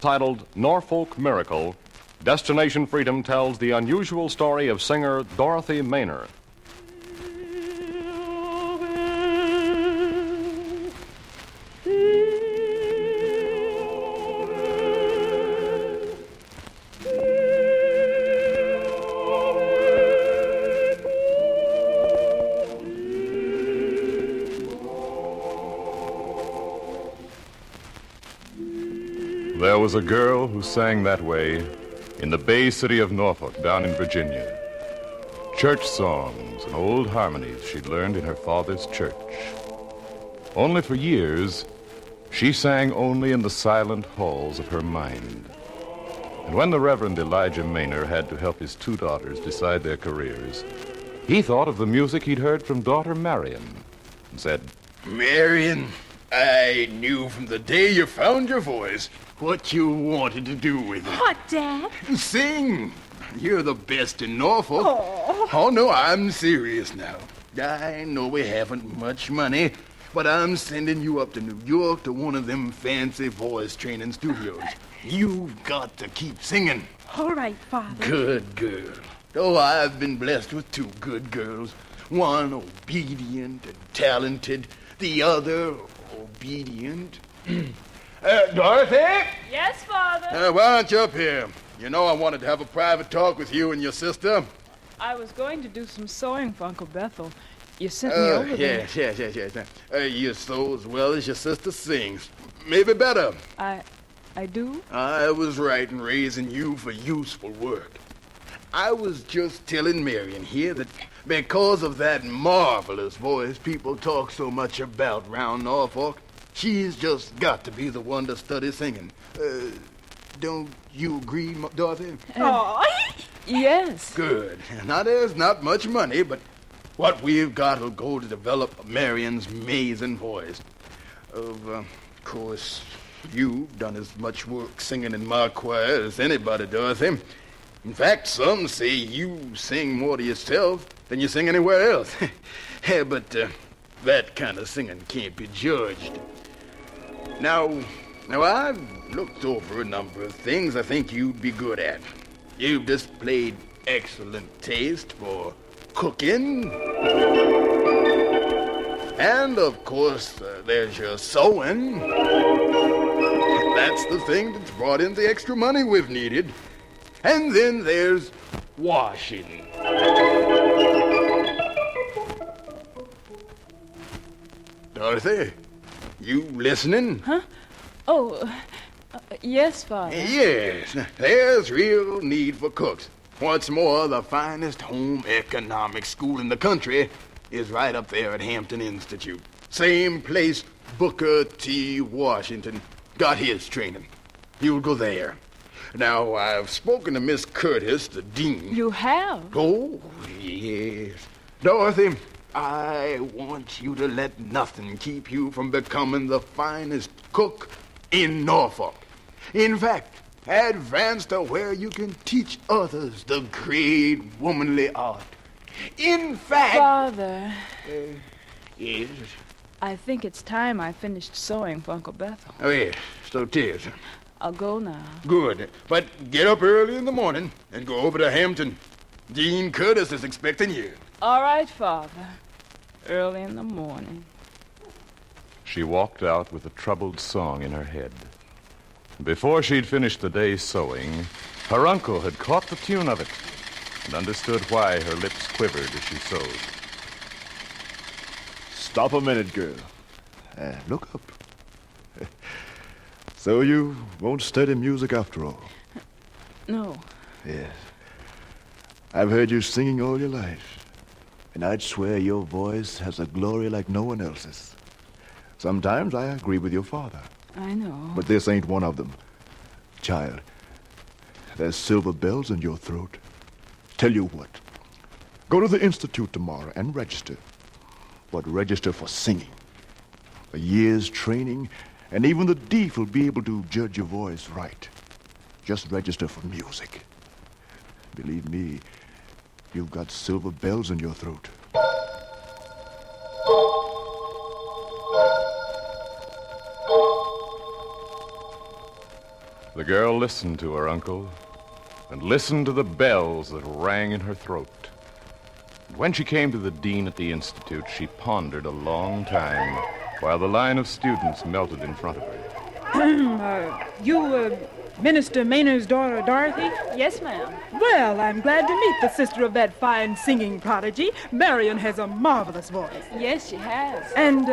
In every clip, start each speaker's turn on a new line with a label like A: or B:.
A: Titled Norfolk Miracle, Destination Freedom tells the unusual story of singer Dorothy Maynor. There was a girl who sang that way in the Bay City of Norfolk, down in Virginia. Church songs and old harmonies she'd learned in her father's church. Only for years, she sang only in the silent halls of her mind. And when the Reverend Elijah Maynor had to help his two daughters decide their careers, he thought of the music he'd heard from daughter Marion and said,
B: Marion, I knew from the day you found your voice what you wanted to do with it.
C: What, Dad?
B: Sing. You're the best in Norfolk.
C: Oh,
B: No, I'm serious now. I know we haven't much money, but I'm sending you up to New York to one of them fancy voice training studios. You've got to keep singing.
C: all right, Father.
B: Good girl. Oh, I've been blessed with two good girls. One obedient and talented, the other obedient. Dorothy?
C: Yes, Father.
B: Why aren't you up here? You know I wanted to have a private talk with you and your sister.
D: I was going to do some sewing for Uncle Bethel. You sent me over there.
B: Yes. You sew as well as your sister sings. Maybe better.
D: I do?
B: I was right in raising you for useful work. I was just telling Marion here that because of that marvelous voice people talk so much about round Norfolk, she's just got to be the one to study singing. Don't you agree, Dorothy?
C: Oh,
D: Yes.
B: Good. Now, there's not much money, but what we've got will go to develop Marion's amazing voice. Of course, you've done as much work singing in my choir as anybody, Dorothy. In fact, some say you sing more to yourself than you sing anywhere else. But that kind of singing can't be judged. Now, I've looked over a number of things I think you'd be good at. You've displayed excellent taste for cooking. And, of course, there's your sewing. That's the thing that's brought in the extra money we've needed. And then there's washing. Dorothy, you listening?
D: Huh? Oh, yes, Father.
B: Yes, there's real need for cooks. What's more, the finest home economics school in the country is right up there at Hampton Institute. Same place Booker T. Washington got his training. You'll go there. Now, I've spoken to Miss Curtis, the dean.
D: You have?
B: Oh, yes. Dorothy, I want you to let nothing keep you from becoming the finest cook in Norfolk. In fact, advance to where you can teach others the great womanly art. In fact...
D: Father.
B: Yes?
D: I think it's time I finished sewing for Uncle Bethel.
B: Oh, yes, so 'tis.
D: I'll go now.
B: Good. But get up early in the morning and go over to Hampton. Dean Curtis is expecting you.
D: All right, Father. Early in the morning.
A: She walked out with a troubled song in her head. Before she'd finished the day's sewing, her uncle had caught the tune of it and understood why her lips quivered as she sewed.
E: Stop a minute, girl. Look up. So you won't study music after all?
D: No.
E: Yes. I've heard you singing all your life, and I'd swear your voice has a glory like no one else's. Sometimes I agree with your father.
D: I know.
E: But this ain't one of them. Child, there's silver bells in your throat. Tell you what, go to the Institute tomorrow and register. But register for singing. A year's training, and even the deaf will be able to judge your voice right. Just register for music. Believe me, you've got silver bells in your throat.
A: The girl listened to her uncle and listened to the bells that rang in her throat. And when she came to the dean at the institute, she pondered a long time while the line of students melted in front of her.
D: You, Minister Maynard's daughter, Dorothy?
C: Yes, ma'am.
D: Well, I'm glad to meet the sister of that fine singing prodigy. Marion has a marvelous voice.
C: Yes, she has.
D: And,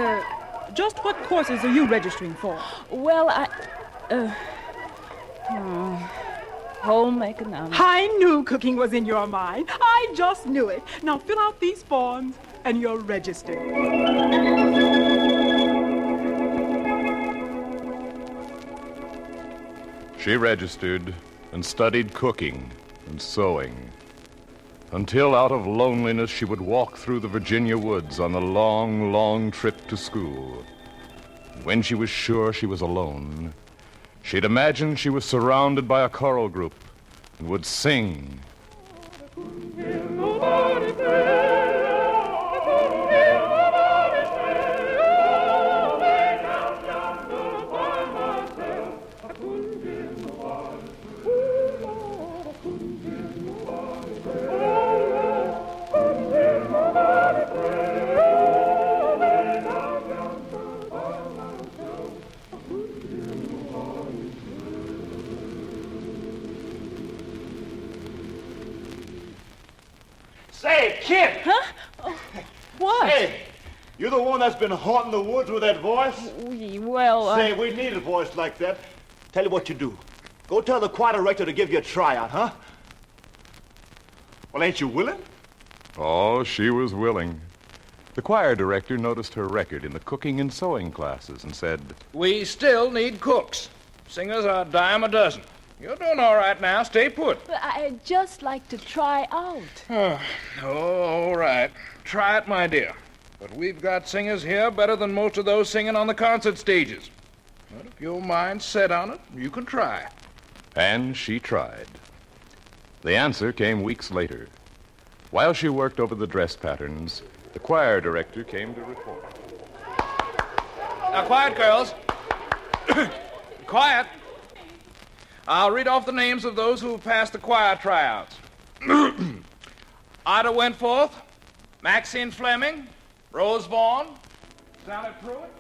D: just what courses are you registering for?
C: Well, home economics.
D: I knew cooking was in your mind. I just knew it. Now fill out these forms and you're registered.
A: She registered and studied cooking and sewing until out of loneliness she would walk through the Virginia woods on the long, long trip to school. And when she was sure she was alone, she'd imagine she was surrounded by a choral group and would sing.
F: Say, kid!
C: Huh? Oh, what?
F: Hey, you're the one that's been haunting the woods with that voice?
C: Well,
F: Say, we need a voice like that. Tell you what you do. Go tell the choir director to give you a tryout, huh? Well, ain't you willing?
A: Oh, she was willing. The choir director noticed her record in the cooking and sewing classes and said,
G: We still need cooks. Singers are a dime a dozen. You're doing all right now. Stay put.
C: But I'd just like to try out.
G: Oh, all right. Try it, my dear. But we've got singers here better than most of those singing on the concert stages. But if your mind's set on it, you can try.
A: and she tried. The answer came weeks later. While she worked over the dress patterns, the choir director came to report.
G: Now, quiet, girls. Quiet. I'll read off the names of those who have passed the choir tryouts. Ida Wentforth, Maxine Fleming, Rose Vaughn, Sally Pruitt,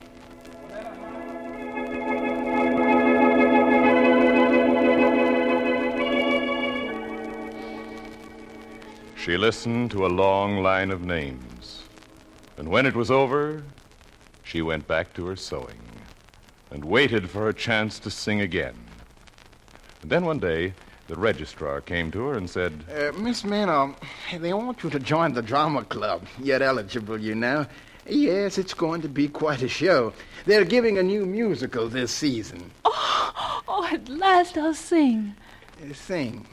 A: She listened to a long line of names, and when it was over, she went back to her sewing and waited for her chance to sing again. And then one day, the registrar came to her and said,
B: Miss Maynard, they want you to join the drama club. You're eligible, you know. Yes, it's going to be quite a show. They're giving a new musical this season.
C: Oh, at last I'll sing.
B: Sing.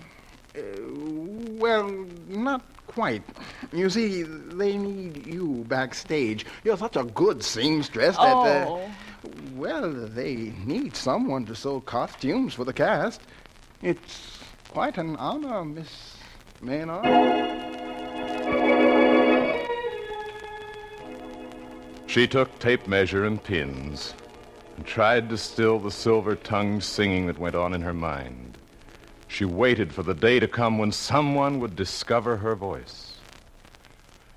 B: Well, not quite. You see, they need you backstage. You're such a good seamstress that, well, they need someone to sew costumes for the cast. It's quite an honor, Miss Maynard.
A: She took tape measure and pins and tried to still the silver-tongued singing that went on in her mind. She waited for the day to come when someone would discover her voice.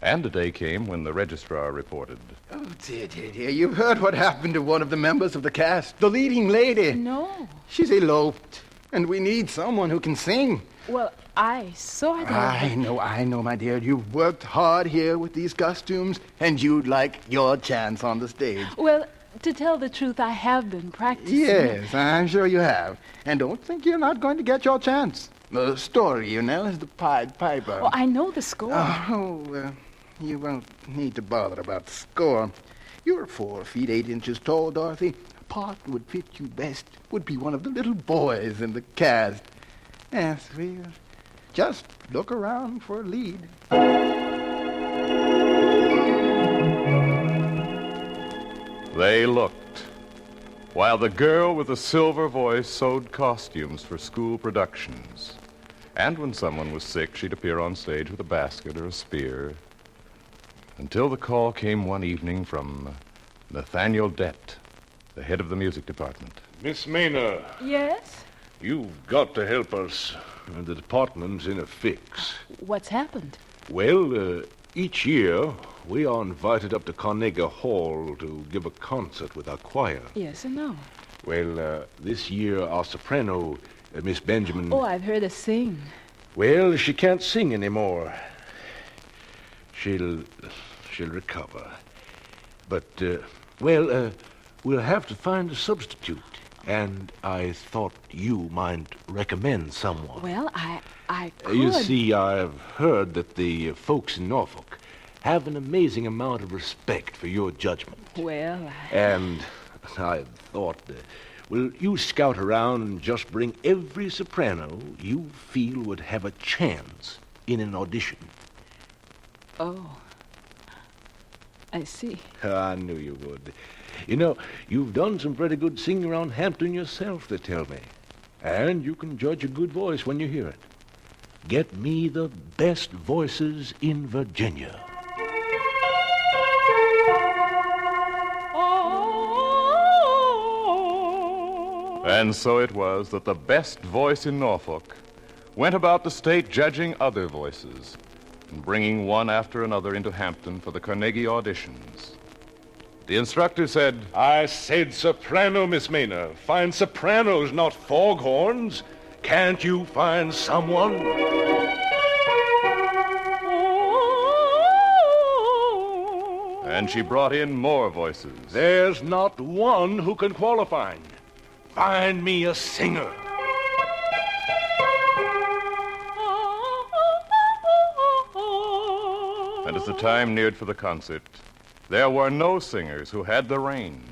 A: And a day came when the registrar reported.
B: Oh, dear. You've heard what happened to one of the members of the cast, the leading lady.
C: No.
B: She's eloped, and we need someone who can sing.
C: Well, I saw that.
B: I know, my dear. You've worked hard here with these costumes, and you'd like your chance on the stage.
C: Well, to tell the truth, I have been practicing.
B: Yes, I'm sure you have. And don't think you're not going to get your chance. The story, you know, is the Pied Piper.
C: Oh, I know the score.
B: You won't need to bother about the score. You're 4 feet 8 inches tall, Dorothy. The part that would fit you best would be one of the little boys in the cast. Yes, we'll just look around for a lead.
A: They looked, while the girl with the silver voice sewed costumes for school productions. And when someone was sick, she'd appear on stage with a basket or a spear. Until the call came one evening from Nathaniel Dett, the head of the music department.
H: Miss Maynard,
C: Yes?
H: You've got to help us. The department's in a fix.
C: What's happened?
H: Well, each year we are invited up to Carnegie Hall to give a concert with our choir.
C: Yes and no.
H: Well, this year our soprano, Miss Benjamin...
C: Oh, I've heard her sing.
H: Well, she can't sing anymore. She'll recover. But, we'll have to find a substitute. And I thought you might recommend someone.
C: Well, I could.
H: You see, I've heard that the folks in Norfolk have an amazing amount of respect for your judgment.
C: Well,
H: And I thought, you scout around and just bring every soprano you feel would have a chance in an audition.
C: Oh. I see.
H: I knew you would. You know, you've done some pretty good singing around Hampton yourself, they tell me. And you can judge a good voice when you hear it. Get me the best voices in Virginia.
A: And so it was that the best voice in Norfolk went about the state judging other voices and bringing one after another into Hampton for the Carnegie auditions. The instructor said,
H: I said soprano, Miss Maynard. Find sopranos, not foghorns. Can't you find someone?
A: and she brought in more voices.
H: There's not one who can qualify. Find me a singer.
A: And as the time neared for the concert, there were no singers who had the range.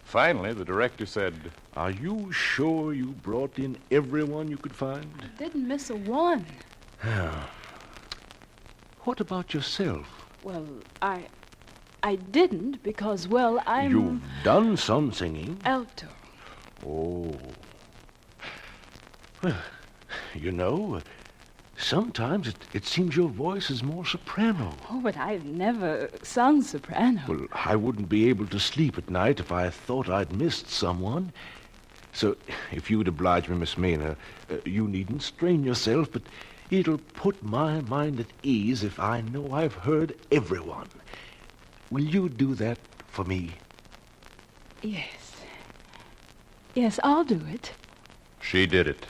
A: Finally, the director said,
H: Are you sure you brought in everyone you could find?
C: Didn't miss a one.
H: What about yourself?
C: Well, I didn't because, well, I'm...
H: You've done some singing.
C: alto.
H: Oh. Well, you know, sometimes it seems your voice is more soprano.
C: Oh, but I've never sung soprano.
H: Well, I wouldn't be able to sleep at night if I thought I'd missed someone. So, if you'd oblige me, Miss Maynard, you needn't strain yourself, but it'll put my mind at ease if I know I've heard everyone. Will you do that for me?
C: Yes. Yes, I'll do it.
A: She did it.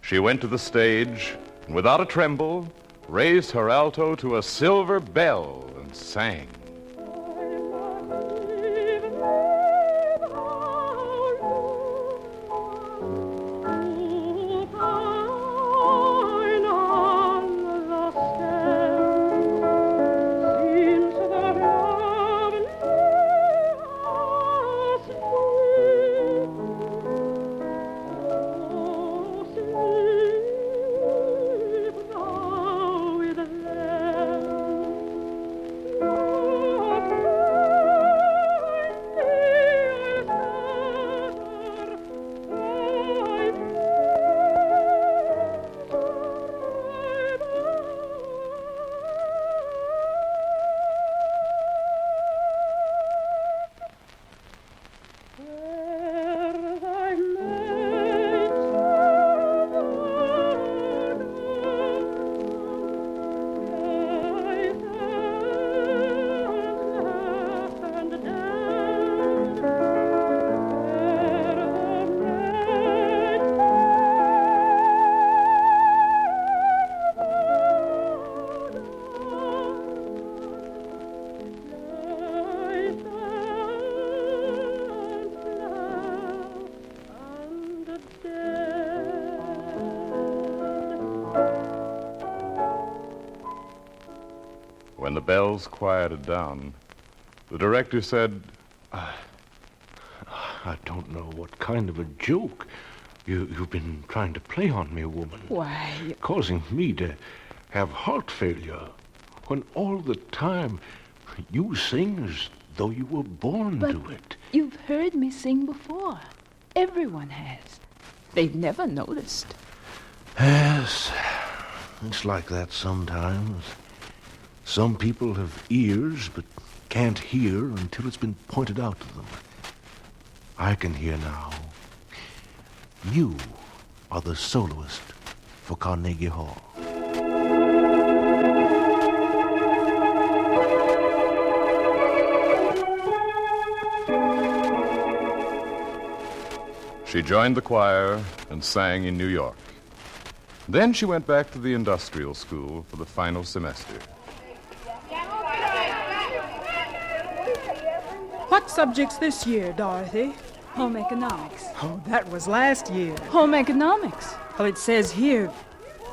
A: She went to the stage, and without a tremble, raised her alto to a silver bell and sang. When the bells quieted down, the director said,
H: I don't know what kind of a joke you've been trying to play on me, woman.
C: Why,
H: Causing me to have heart failure when all the time you sing as though you were born
C: but
H: to it.
C: you've heard me sing before. Everyone has. They've never noticed.
H: Yes, it's like that sometimes. Some people have ears but can't hear until it's been pointed out to them. I can hear now. You are the soloist for Carnegie Hall.
A: She joined the choir and sang in New York. Then she went back to the industrial school for the final semester.
D: What subjects this year, Dorothy?
C: Home economics.
D: Oh, that was last year.
C: Home economics?
D: Well, it says here,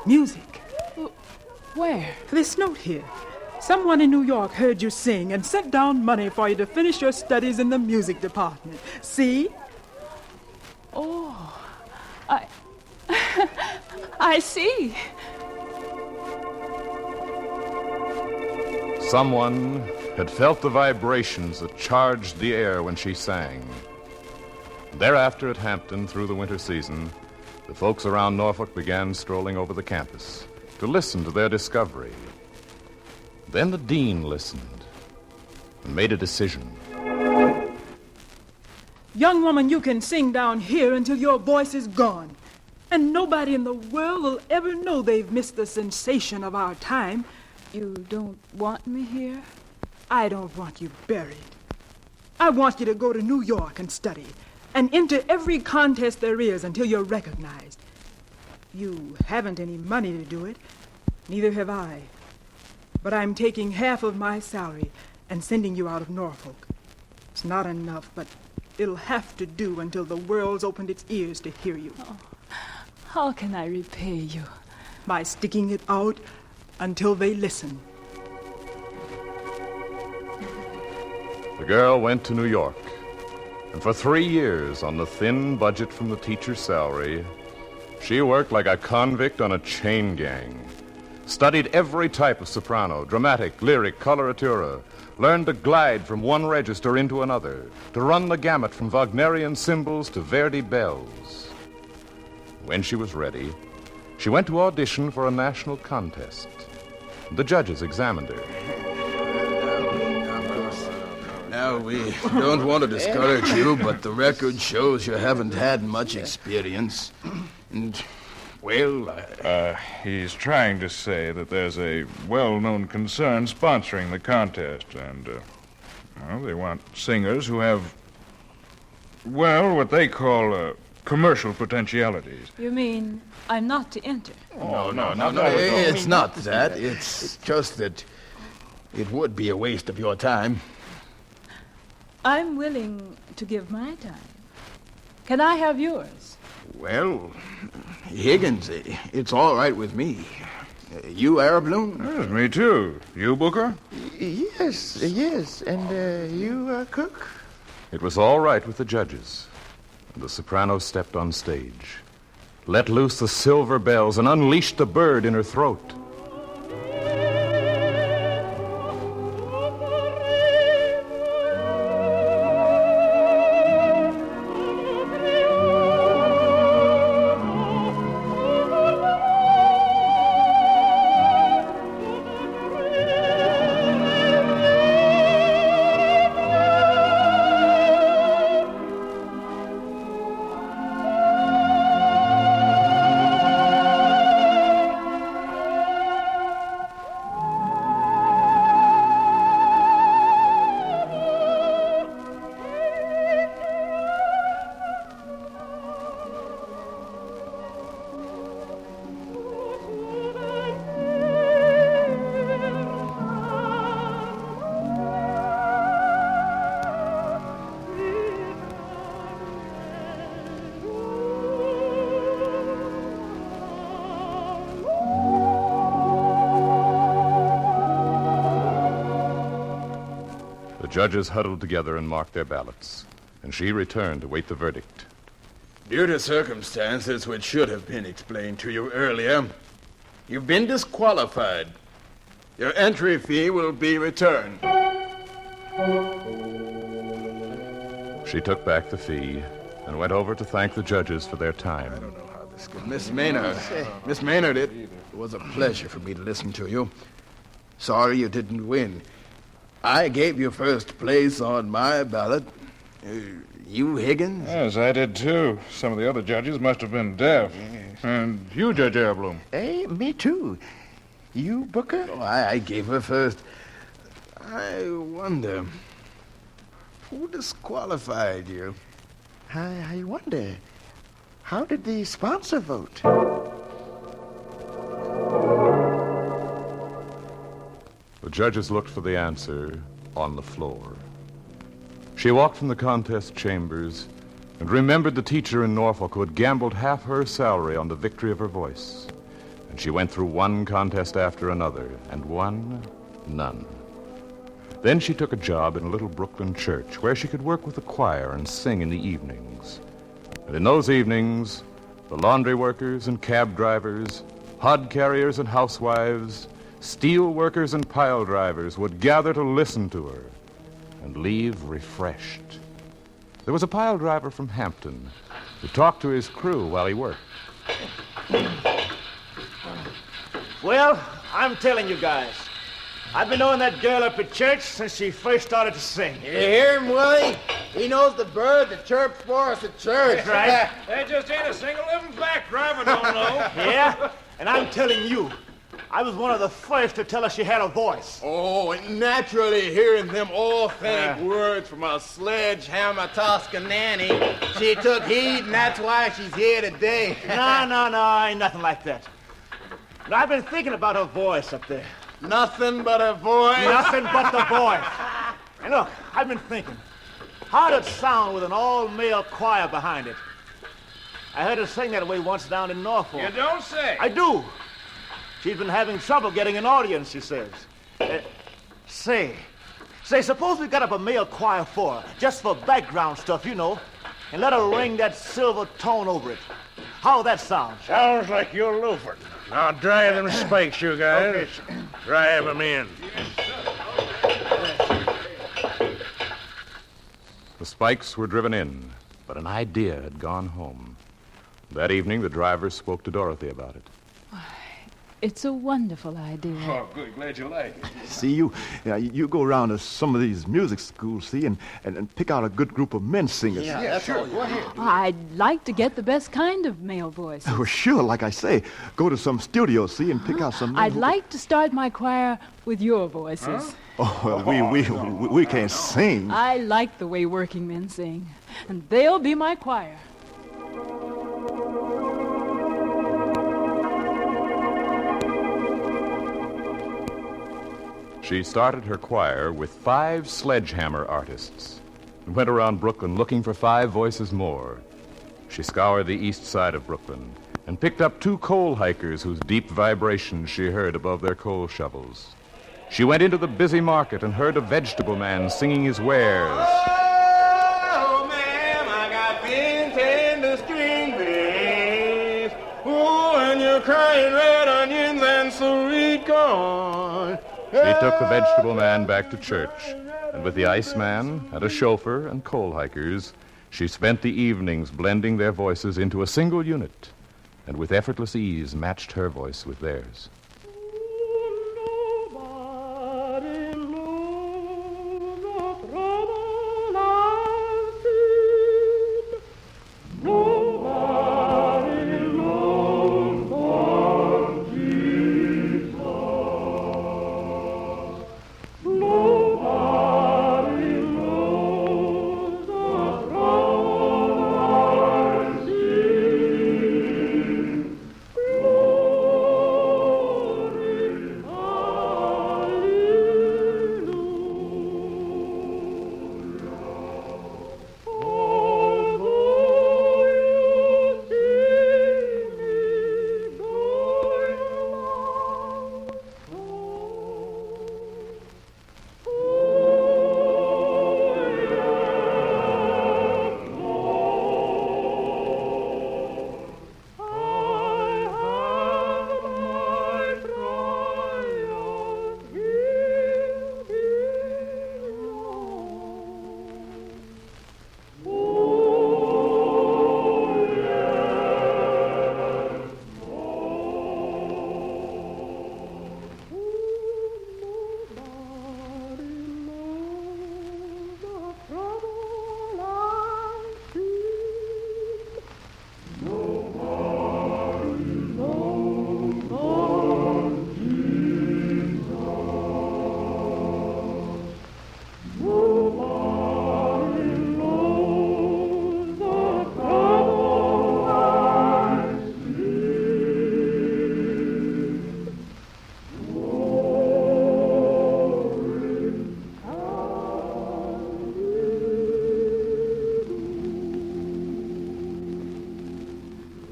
D: music.
C: Where?
D: This note here. Someone in New York heard you sing and sent down money for you to finish your studies in the music department. See?
C: Oh, I see.
A: Someone had felt the vibrations that charged the air when she sang. Thereafter at Hampton, through the winter season, the folks around Norfolk began strolling over the campus to listen to their discovery. Then the dean listened and made a decision.
D: Young woman, you can sing down here until your voice is gone. And nobody in the world will ever know they've missed the sensation of our time.
C: You don't want me here?
D: I don't want you buried. I want you to go to New York and study and enter every contest there is until you're recognized. You haven't any money to do it. Neither have I. But I'm taking half of my salary and sending you out of Norfolk. It's not enough, but it'll have to do until the world's opened its ears to hear you.
C: Oh, how can I repay you?
D: By sticking it out until they listen.
A: The girl went to New York, and for 3 years, on the thin budget from the teacher's salary, she worked like a convict on a chain gang. Studied every type of soprano, dramatic, lyric, coloratura, learned to glide from one register into another, to run the gamut from Wagnerian cymbals to Verdi bells. When she was ready, she went to audition for a national contest. The judges examined her.
B: Now, we don't want to discourage you, but the record shows you haven't had much experience. And, well,
G: He's trying to say that there's a well-known concern sponsoring the contest, and, they want singers who have, what they call, commercial potentialities.
C: You mean I'm not to enter?
B: No, it's not that. It's just that it would be a waste of your time.
C: I'm willing to give my time. Can I have yours?
B: Well, Higgins, it's all right with me. You, Arab Loon?
G: Yes, me too. You, Booker?
I: Yes, and you, Cook?
A: It was all right with the judges. The soprano stepped on stage, let loose the silver bells, and unleashed the bird in her throat. The judges huddled together and marked their ballots, and she returned to wait the verdict.
B: Due to circumstances which should have been explained to you earlier, you've been disqualified. Your entry fee will be returned.
A: She took back the fee and went over to thank the judges for their time.
B: I don't know how this goes. Miss Maynard, it was a pleasure for me to listen to you. Sorry you didn't win. I gave you first place on my ballot, You, Higgins?
G: Yes, I did too. Some of the other judges must have been deaf. And you, Judge Airblom.
I: Hey, me too. You, Booker?
B: Oh, I gave her first. I wonder, who disqualified you?
I: I wonder, how did the sponsor vote?
A: The judges looked for the answer on the floor. She walked from the contest chambers and remembered the teacher in Norfolk who had gambled half her salary on the victory of her voice. And she went through one contest after another, and won none. Then she took a job in a little Brooklyn church where she could work with the choir and sing in the evenings. And in those evenings, the laundry workers and cab drivers, hod carriers and housewives, steel workers and pile drivers would gather to listen to her and leave refreshed. There was a pile driver from Hampton who talked to his crew while he worked.
F: Well, I'm telling you guys, I've been knowing that girl up at church since she first started to sing.
B: You hear him, Willie? He knows the bird that chirps for us at church.
F: That's right.
G: There just ain't a single living back driver don't know.
F: Yeah? And I'm telling you, I was one of the first to tell her she had a voice.
B: Oh, and naturally hearing them all think words from a sledgehammer Toscanani, she took heed, and that's why she's here today.
F: No, ain't nothing like that. But I've been thinking about her voice up there.
B: Nothing but a voice.
F: Nothing but the voice. And look, I've been thinking, how'd it sound with an all-male choir behind it? I heard her sing that way once down in Norfolk.
G: You don't say.
F: I do. She's been having trouble getting an audience, she says. Say, suppose we got up a male choir for her, just for background stuff, you know, and let her ring that silver tone over it. How'd that sound?
H: Sounds like you're loafing. Now drive them spikes, you guys.
F: Okay.
H: Drive them in.
A: The spikes were driven in, but an idea had gone home. That evening, the driver spoke to Dorothy about it.
C: It's a wonderful idea.
G: Oh, good. Glad you like it.
E: See, you go around to some of these music schools, see, and pick out a good group of men singers.
B: Yeah, sure. Go ahead.
C: I'd like to get the best kind of male voices.
E: Well, sure, like I say, go to some studios, see, and pick out some men
C: I'd like to start my choir with your voices.
E: Oh, well, we can't sing.
C: I like the way working men sing, and they'll be my choir.
A: She started her choir with 5 sledgehammer artists and went around Brooklyn looking for 5 voices more. She scoured the east side of Brooklyn and picked up 2 coal hikers whose deep vibrations she heard above their coal shovels. She went into the busy market and heard a vegetable man singing his wares.
B: Oh, ma'am, I got beans and the string beans. Oh, and you're crying red onions and sweet corn.
A: She took the vegetable man back to church, and with the iceman and a chauffeur and coal hikers, she spent the evenings blending their voices into a single unit, and with effortless ease matched her voice with theirs.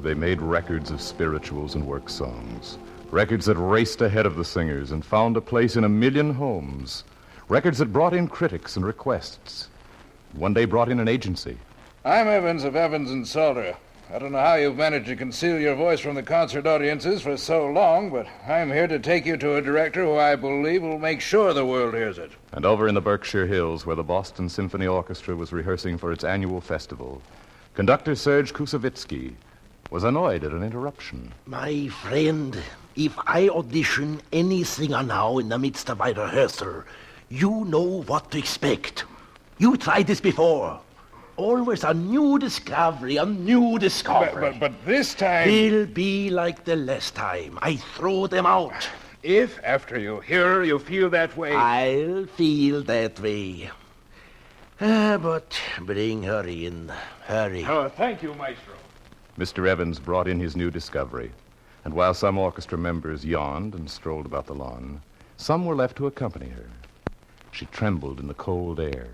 A: they made records of spirituals and work songs. Records that raced ahead of the singers and found a place in 1,000,000 homes. Records that brought in critics and requests. One day brought in an agency.
G: I'm Evans of Evans and Salter. I don't know how you've managed to conceal your voice from the concert audiences for so long, but I'm here to take you to a director who I believe will make sure the world hears it.
A: And over in the Berkshire Hills, where the Boston Symphony Orchestra was rehearsing for its annual festival, conductor Serge Kusevitsky was annoyed at an interruption.
J: My friend, if I audition any singer now in the midst of my rehearsal, you know what to expect. You tried this before. Always a new discovery, a new discovery.
G: But this time...
J: Will be like the last time. I throw them out.
G: If, after you hear her, you feel that way...
J: I'll feel that way. But bring her in. Hurry.
G: Oh, thank you, Maestro.
A: Mr. Evans brought in his new discovery, and while some orchestra members yawned and strolled about the lawn, some were left to accompany her. She trembled in the cold air,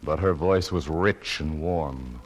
A: but her voice was rich and warm.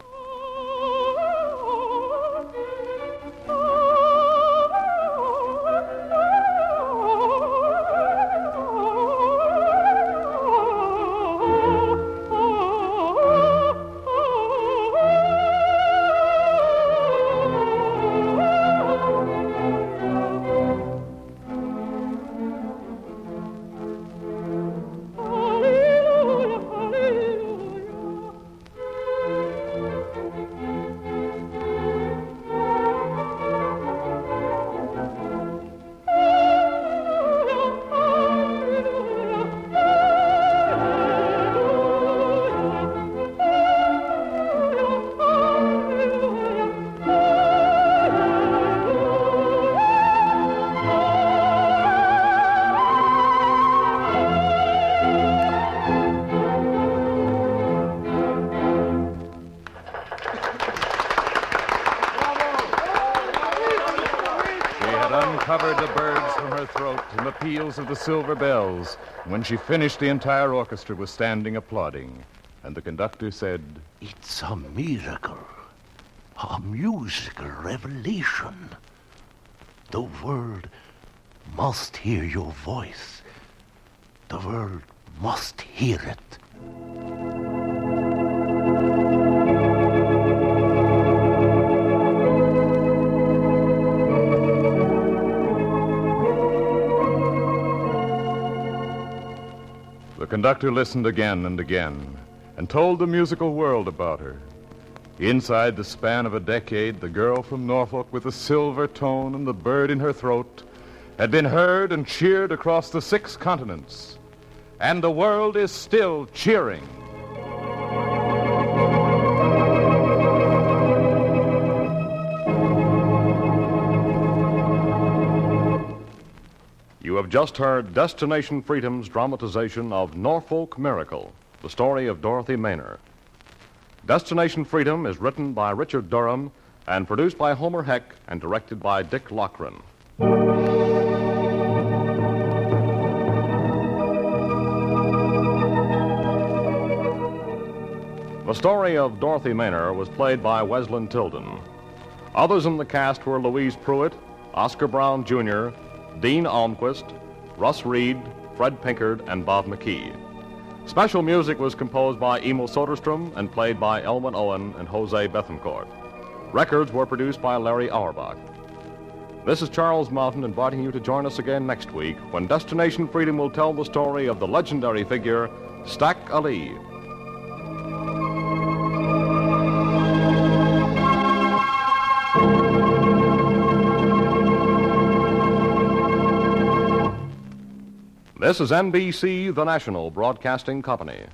A: Uncovered the birds from her throat and the peals of the silver bells. When she finished, the entire orchestra was standing applauding. And the conductor said,
J: It's a miracle. A musical revelation. The world must hear your voice. The world must hear it.
A: The conductor listened again and again and told the musical world about her. Inside the span of a decade, the girl from Norfolk with the silver tone and the bird in her throat had been heard and cheered across the 6 continents. And the world is still cheering. You have just heard Destination Freedom's dramatization of Norfolk Miracle, the story of Dorothy Maynor. Destination Freedom is written by Richard Durham and produced by Homer Heck and directed by Dick Lochran. The story of Dorothy Maynor was played by Wesleyan Tilden. Others in the cast were Louise Pruitt, Oscar Brown Jr., Dean Almquist, Russ Reed, Fred Pinkard, and Bob McKee. Special music was composed by Emil Soderstrom and played by Elwyn Owen and Jose Bethencourt. Records were produced by Larry Auerbach. This is Charles Mountain inviting you to join us again next week when Destination Freedom will tell the story of the legendary figure Stack Ali. This is NBC, the national broadcasting company.